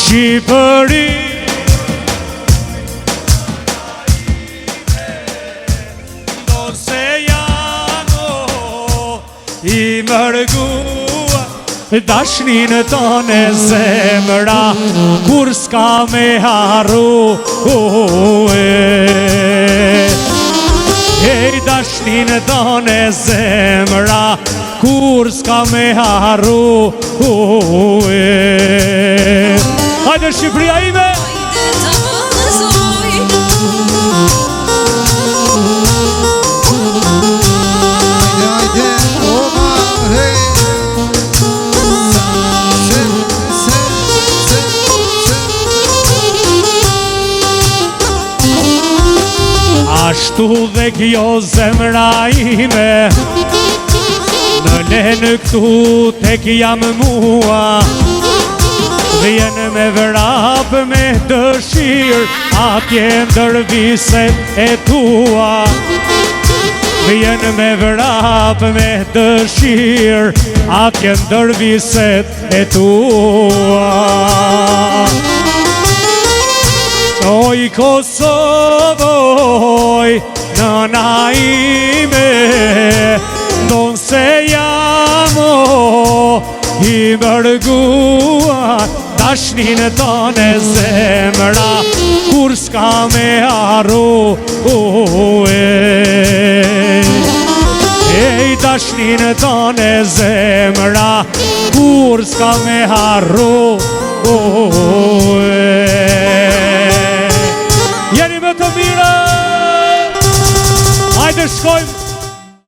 Shqipëri do se janë i mërgua dashnin tonë zemra kur s'ka me harru Ej dashnin tonë zemra kur s'ka me harru Hajde Shqipëria ime Ashtu dhe kjo zemra ime Në lenë këtu tek jam mua Vjen me vrap me dëshirë Atje ndër viset e tua Vjen me vrap me dëshirë Atje ndër viset e tua Oj Kosovoj, nëna ime, donë se jamo i mërgua dashnin tonë zemra, kur s'ka me harru Ej dashnin tonë zemra, kur s'ka me harru Jeni me të mire Hajde shkojmë